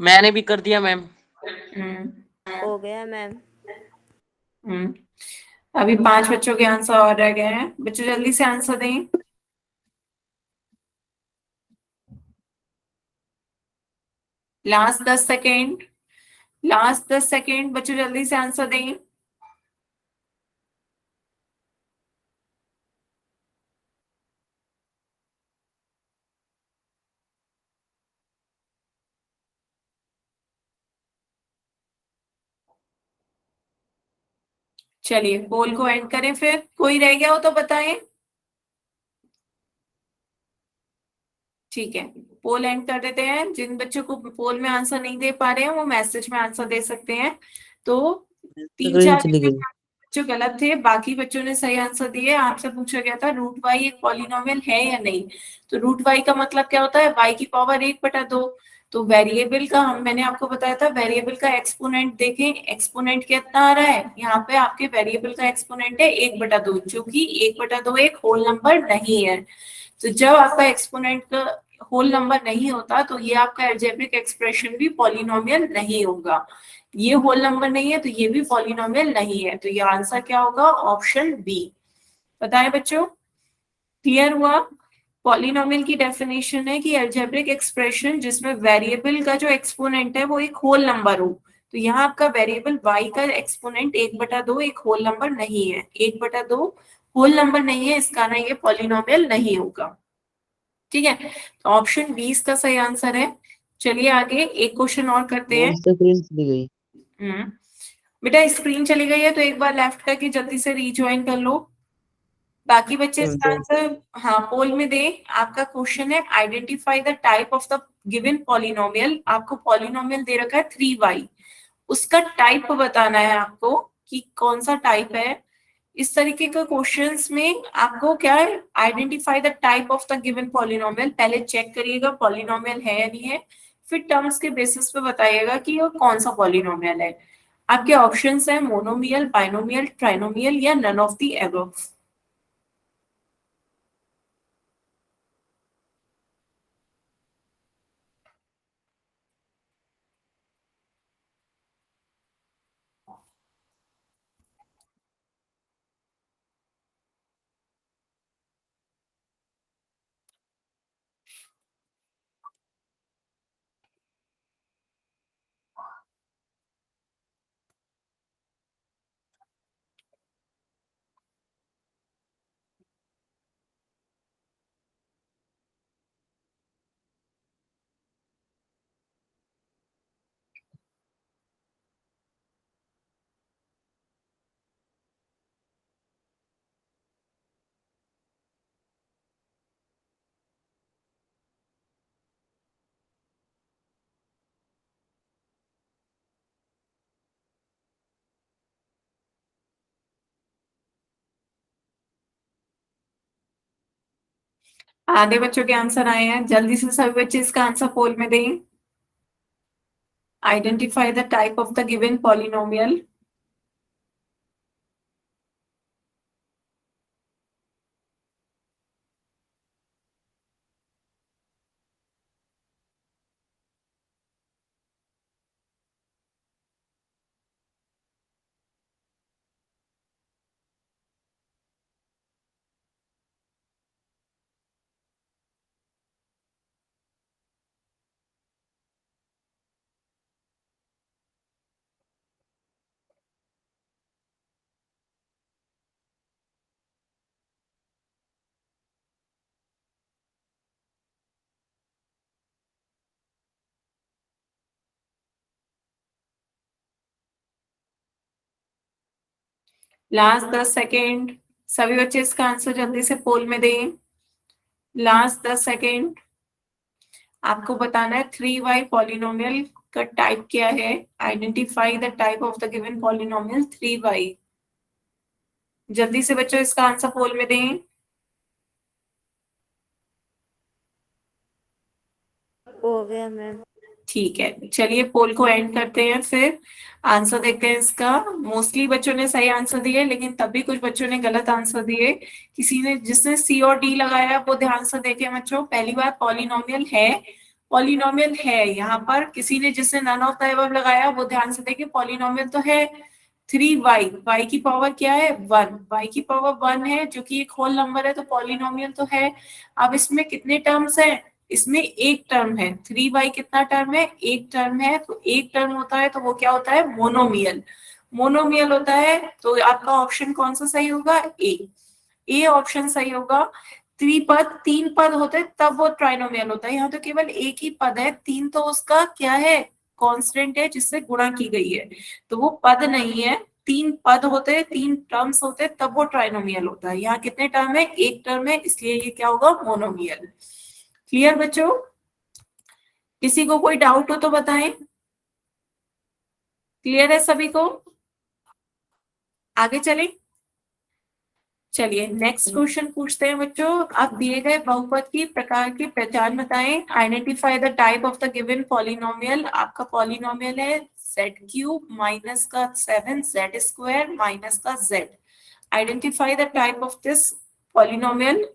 मैंने भी कर दिया मैम। हम्म हो गया मैम। हम्म अभी 5 बच्चों के आंसर और रह गए हैं, बच्चों जल्दी से आंसर दें। लास्ट 10 सेकेंड, लास्ट 10 सेकेंड, बच्चों जल्दी से आंसर दें। चलिए पोल को एंड करें, फिर कोई रह गया हो तो बताएं। ठीक है, पोल एंड कर देते हैं। जिन बच्चों को पोल में आंसर नहीं दे पा रहे हैं वो मैसेज में आंसर दे सकते हैं। तो तीन स्क्रीन चार चली गई। बच्चों गलत थे, बाकी बच्चों ने सही आंसर दिए। आपसे पूछा गया था रूट वाई एक पॉलिनोमियल है या नहीं। तो रूट वाई का मतलब क्या होता है? वाई की पावर 1/2। तो वेरिएबल का मैंने आपको बताया था, वेरिएबल का एक्सपोनेंट देखें, एक्सपोनेंट कितना आ रहा है यहाँ पे? आपके वेरिएबल का एक्सपोनेंट है 1/2, जो कि 1/2 एक होल नंबर नहीं है। तो जब आपका एक्सपोनेंट का होल नंबर नहीं होता तो ये आपका अलजेब्रिक एक्सप्रेशन भी पॉलिनोमियल नहीं होगा। ये होल नंबर नहीं है तो ये भी पॉलिनोमियल नहीं है। तो ये आंसर क्या होगा? Option B. बताएं बच्चों, क्लियर हुआ? पॉलिनोमियल की डेफिनेशन है कि अलजेब्रिक एक्सप्रेशन जिसमें वेरिएबल का जो एक्सपोनेंट है वो एक होल नंबर हो। तो यहाँ आपका वेरिएबल y का एक्सपोनेंट 1/2 एक होल नंबर नहीं है। 1/2 होल नंबर नहीं है, इस कारण ये पॉलिनोमियल नहीं होगा। ठीक है, तो ऑप्शन 20 का सही आंसर है। चलिए आगे एक क्वेश्चन और करते हैं। मैम स्क्रीन चली गई। हम्म बेटा स्क्रीन चली गई है तो एक बार लेफ्ट करके जल्दी से रीज्वाइन कर लो। बाकी बच्चे इसका आंसर हाँ पोल में दें। आपका क्वेश्चन है identify the type of the given polynomial. आपको पॉलिनोमियल दे रखा है 3y, उसका टाइप बताना है आपको कि कौन सा टाइप है। इस तरीके का क्वेश्चंस में आपको क्या है? Identify the type of the given polynomial. पहले चेक करिएगा पॉलिनोमियल है या नहीं है, फिर टर्म्स के बेसिस पे बताइएगा कि वो कौन सा पॉलिनोमियल है। आपके ऑप्शंस है मोनोमियल, बाइनोमियल, ट्राइनोमियल या नन ऑफ द एबव। आधे बच्चों के आंसर आए हैं, जल्दी से सभी बच्चे इसका आंसर पोल में दें। Identify the type of the given polynomial. Last 10 second, सभी बच्चे इसका आंसर जल्दी से पोल में दें। लास्ट 10 सेकेंड, आपको बताना है 3y पॉलिनोमियल का टाइप क्या है। Identify the type of the given polynomial 3y। जल्दी से बच्चों इसका आंसर पोल में दें। हो गया मैम। ठीक है, चलिए पोल को एंड करते हैं, फिर आंसर देखते हैं इसका। मोस्टली बच्चों ने सही आंसर दिए, लेकिन तभी कुछ बच्चों ने गलत आंसर दिए। किसी ने, जिसने सी और डी लगाया वो ध्यान से देखें बच्चों। पहली बात, पॉलिनोमियल है, पॉलिनोमियल है यहाँ पर। किसी ने, जिसने नन ऑफ द अबव लगाया वो ध्यान से देखें, पॉलिनोमियल तो है 3y। y की पावर क्या है 1, y की पावर 1 है जो कि एक होल नंबर है, तो पॉलिनोमियल तो है। अब इसमें कितने टर्म्स हैं, इसमें एक टर्म है। 3y कितना टर्म है, एक टर्म है, तो एक टर्म होता है तो वो क्या होता है, मोनोमियल। मोनोमियल होता है, तो आपका ऑप्शन कौन सा सही होगा, ए ऑप्शन सही होगा। त्रिपद, 3 पद होते तब वो ट्राइनोमियल होता है। यहाँ तो केवल एक ही पद है, 3 तो उसका क्या है, कांस्टेंट है जिससे गुणा की गई है, तो वो पद नहीं है। 3 पद होते, 3 टर्म्स होते तब वो ट्राइनोमियल होता है। यहाँ कितने टर्म है, एक टर्म है, इसलिए ये क्या होगा, मोनोमियल। क्लियर बच्चों, किसी को कोई डाउट हो तो बताएं। क्लियर है सभी को, आगे चलें। चलिए नेक्स्ट क्वेश्चन पूछते हैं बच्चों। आप दिए गए बहुपद की प्रकार की पहचान बताएं। Identify the type of the given polynomial. आपका पॉलिनोमियल है z³ माइनस का 7 z² माइनस का z। Identify the type of this polynomial.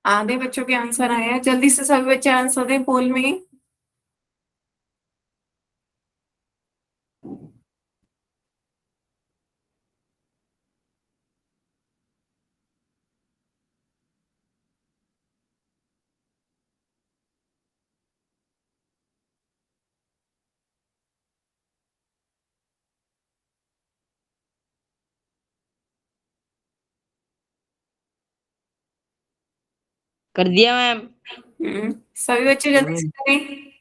आधे बच्चों के आंसर आए हैं, जल्दी से सभी बच्चे आंसर दें पोल में। कर दिया मैम। सभी बच्चे जल्दी से करें।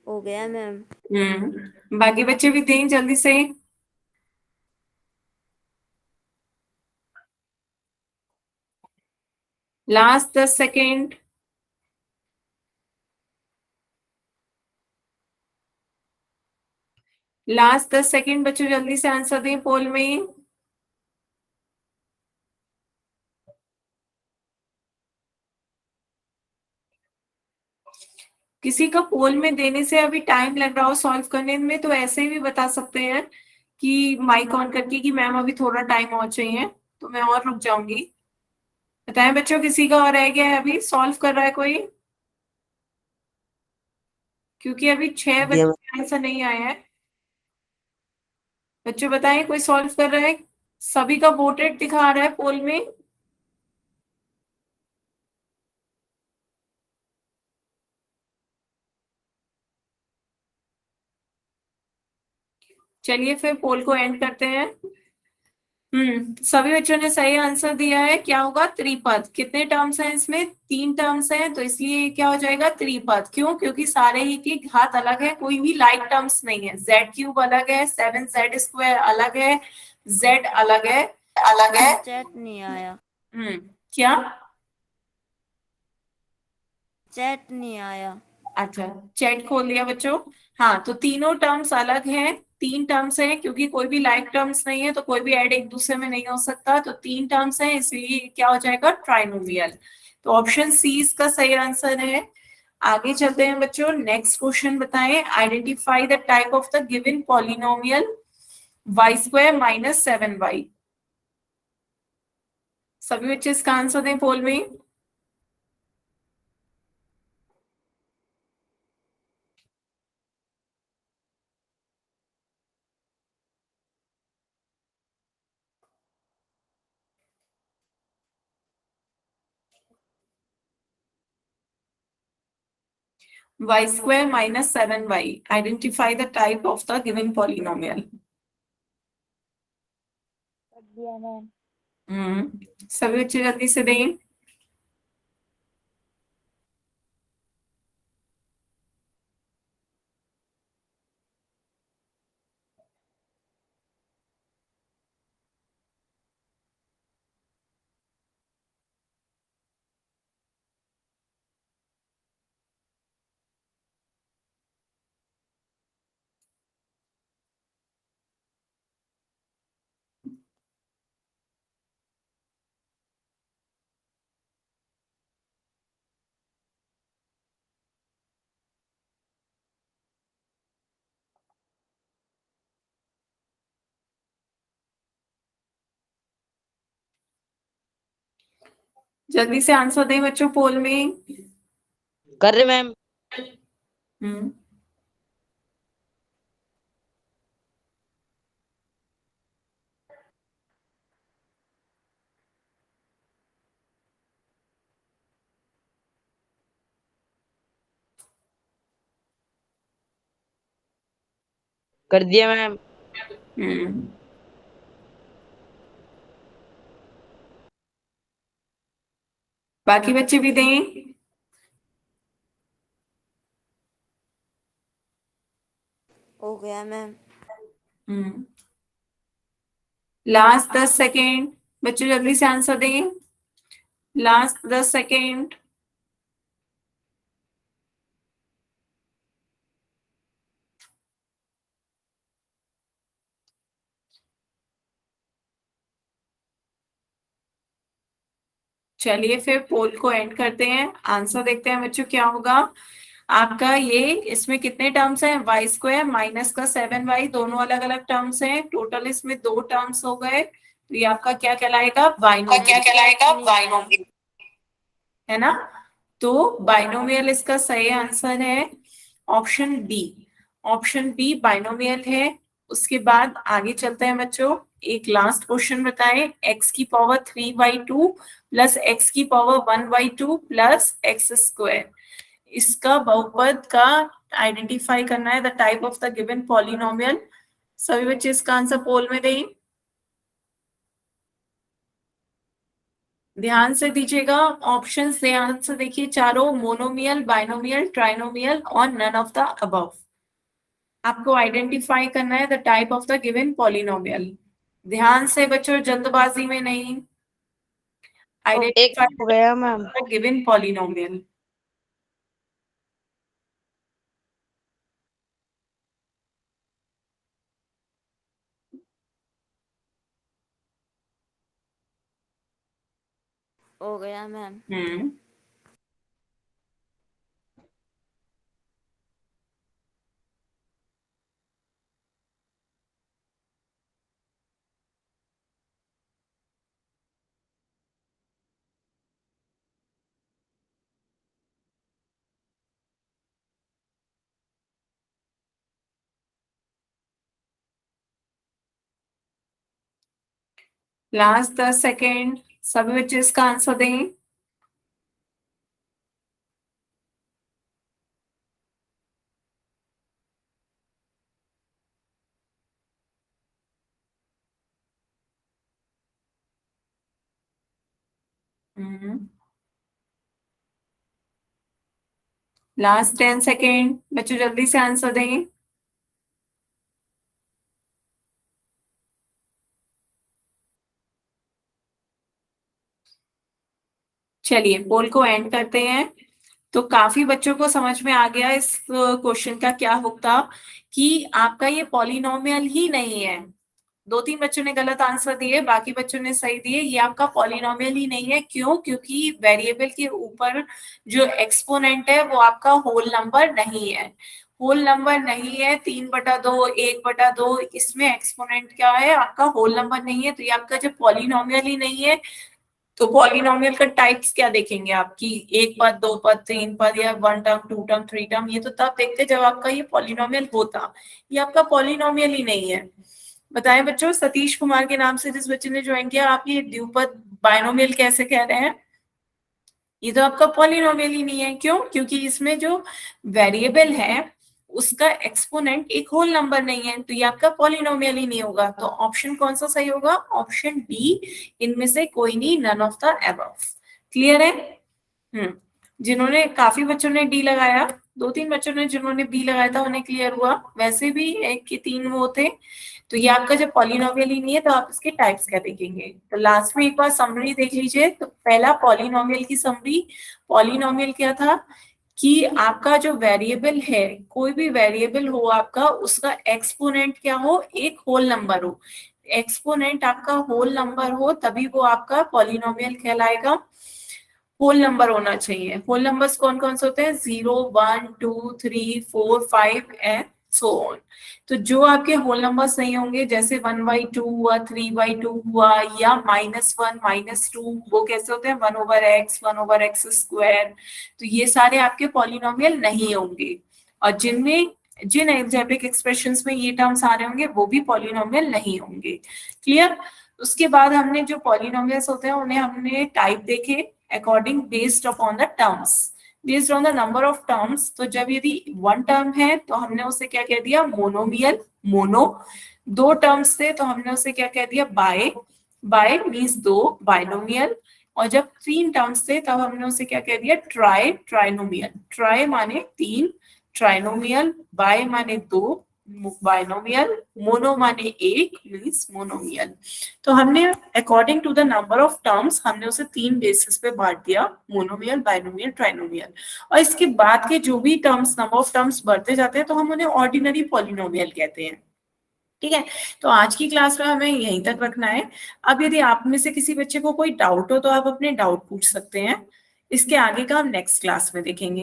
हो गया मैम। बाकी बच्चे भी दें जल्दी से। Last 10 second. लास्ट 10 सेकेंड बच्चों, जल्दी से आंसर दें पोल में। किसी का पोल में देने से अभी टाइम लग रहा हो सॉल्व करने में, तो ऐसे भी बता सकते हैं कि माइक ऑन करके कि मैम अभी थोड़ा टाइम और चाहिए, तो मैं और रुक जाऊंगी। बताएं बच्चों, किसी का और रह गया है, अभी सॉल्व कर रहा है कोई। क्योंकि अभी 6 कर दिया बच्चों का आंसर नहीं आया है। बच्चों बताएं, कोई सॉल्व कर रहा है? सभी का वोटेड दिखा रहा है पोल में। चलिए फिर पोल को एंड करते हैं। सभी बच्चों ने सही आंसर दिया है। क्या होगा? त्रिपद। कितने टर्म्स हैं इसमें? 3 टर्म्स हैं, तो इसलिए ये क्या हो जाएगा? त्रिपद। क्यों? क्योंकि सारे ही की घात अलग है, कोई भी लाइक टर्म्स नहीं है। जेड क्यूब अलग है, 7z² अलग है, जेड अलग है। चैट नहीं आया। क्या? चैट नहीं आया। अच्छा, चैट खोल दिया बच्चों। हाँ, तो तीनों टर्म्स अलग हैं। 3 टर्म्स हैं, क्योंकि कोई भी लाइक टर्म्स नहीं है तो कोई भी ऐड एक दूसरे में नहीं हो सकता, तो 3 टर्म्स हैं, इसलिए क्या हो जाएगा? ट्राइनोमियल। तो ऑप्शन सी इसका सही आंसर है। आगे चलते हैं बच्चों। नेक्स्ट क्वेश्चन बताएं। Identify the type of the given polynomial y² - 7y। सभी बच्चे इसका आंसर दें पोल में। y² - 7y. Identify the type of the given polynomial. कर दिया मैम। सभी बच्चे जल्दी से दें। जल्दी से आंसर दें बच्चों पोल में। कर रहे मैम। हम्म कर दिया मैम। हम्म बाकी बच्चे भी दें। हो गया मैम। हम्म लास्ट 10 सेकेंड। बच्चों जल्दी से आंसर दें। Last 10 second. चलिए फिर पोल को एंड करते हैं। आंसर देखते हैं बच्चों क्या होगा आपका। ये इसमें कितने टर्म्स हैं? y² माइनस का 7y, दोनों अलग अलग टर्म्स हैं। टोटल इसमें 2 टर्म्स हो गए, तो ये आपका क्या कहलाएगा? Binomial binomial. है ना। तो बाइनोमियल इसका सही आंसर है। Option B. Option B binomial है। उसके बाद आगे चलते हैं बच्चों। एक लास्ट क्वेश्चन बताएं। x⁻³ plus x⁻1/2 plus x²। इसका बहुपद का आइडेंटिफाई करना है। The type of the given polynomial. सभी बच्चे इसका आंसर पोल में दें। ध्यान से दीजिएगा। ऑप्शंस ध्यान से देखिए चारों। मोनोमियल, बाइनोमियल, ट्राइनोमियल और नन ऑफ द अबव। आपको आइडेंटिफाई करना है the type of the given polynomial. ध्यान से बच्चों, जल्दबाजी में नहीं। एक हो आइडेंटिफाई गया मैम। The given polynomial. हो गया मैम। हम्म लास्ट 10 सेकेंड, सभी बच्चे इसका आंसर दें। लास्ट 10 सेकेंड, बच्चों जल्दी से आंसर दें। चलिए पोल को एंड करते हैं। तो काफी बच्चों को समझ में आ गया इस क्वेश्चन का क्या होता कि आपका ये पॉलिनोमियल ही नहीं है। 2-3 बच्चों ने गलत आंसर दिए, बाकी बच्चों ने सही दिए। ये आपका पॉलिनोमियल ही नहीं है। क्यों? क्योंकि वेरिएबल के ऊपर जो एक्सपोनेंट है वो आपका होल नंबर नहीं है। होल नंबर नहीं है। 3/2, 1/2, इसमें एक्सपोनेंट क्या है? आपका होल नंबर नहीं है। तो ये आपका जब पॉलिनोमियल ही नहीं है तो पॉलिनोमियल का टाइप्स क्या देखेंगे आपकी? 1 पद, 2 पद, 3 पद, या 1 टर्म, 2 टर्म, 3 टर्म। ये तो तब देखते जब आपका ये पॉलिनोमियल होता। ये आपका पॉलिनोमियल ही नहीं है। बताएं बच्चों, सतीश कुमार के नाम से जिस बच्चे ने ज्वाइन किया, आप ये द्विपद बाइनोमियल कैसे कह रहे हैं? ये तो आपका पॉलिनोमियल ही नहीं है। क्यों? क्योंकि इसमें जो वेरिएबल है उसका एक्सपोनेंट एक होल नंबर नहीं है। तो ये आपका पॉलिनोमियल ही नहीं होगा। तो ऑप्शन कौन सा सही होगा? ऑप्शन डी, इनमें से कोई नहीं, none of the above. Clear है? जिन्होंने, काफी बच्चों ने डी लगाया, 2-3 बच्चों ने जिन्होंने बी लगाया था उन्हें क्लियर हुआ। वैसे भी 1 के 3 वो थे। तो ये आपका जब पॉलिनोमियल ही नहीं है तो आप इसके टाइप्स क्या देखेंगे? तो लास्ट में एक बार समरी देख लीजिए। तो पहला पॉलिनोमियल की समरी, पॉलिनोमियल क्या था कि आपका जो वेरिएबल है, कोई भी वेरिएबल हो आपका, उसका एक्सपोनेंट क्या हो? एक होल नंबर हो। एक्सपोनेंट आपका होल नंबर हो तभी वो आपका पॉलिनोमियल कहलाएगा। होल नंबर होना चाहिए। होल नंबर्स कौन कौन से होते हैं? 0, 1, 2, 3, 4, 5 एंड सो ऑन। तो जो आपके होल नंबर्स नहीं होंगे, जैसे 1/2 हुआ, 3/2 हुआ, या -1, -2, वो कैसे होते हैं? 1/x, 1/x²। तो ये सारे आपके पॉलिनोमियल नहीं होंगे। और जिन एल्जेब्रिक एक्सप्रेशंस में ये टर्म्स आ रहे होंगे वो भी पॉलिनोमियल नहीं होंगे। क्लियर? उसके बाद हमने जो पॉलिनोमियल्स होते हैं उन्हें हमने टाइप देखे according, based upon the terms, based on the number of terms. तो जब यदि 1 टर्म है तो हमने उसे क्या कह दिया? Monomial, mono. 2 टर्म्स थे तो हमने उसे क्या कह दिया? बाय। Bye means 2, binomial. और जब 3 टर्म्स थे तब हमने उसे क्या कह दिया? Try, trinomial. ट्राई माने 3, ट्राइनोमियल, बाय माने 2, बाइनोमियल, मोनो माने 1 मीन्स मोनोमियल। तो हमने according to the number of terms हमने उसे 3 बेसिस पे बांट दिया, मोनोमियल, बाइनोमियल, ट्राइनोमियल। और इसके बाद के जो भी टर्म्स, नंबर ऑफ टर्म्स बढ़ते जाते हैं तो हम उन्हें ऑर्डिनरी पॉलिनोमियल कहते हैं। ठीक है? तो आज की क्लास में हमें यहीं तक रखना है। अब यदि आप में से किसी बच्चे को कोई डाउट हो तो आप अपने डाउट पूछ सकते हैं। इसके आगे का हम नेक्स्ट क्लास में देखेंगे।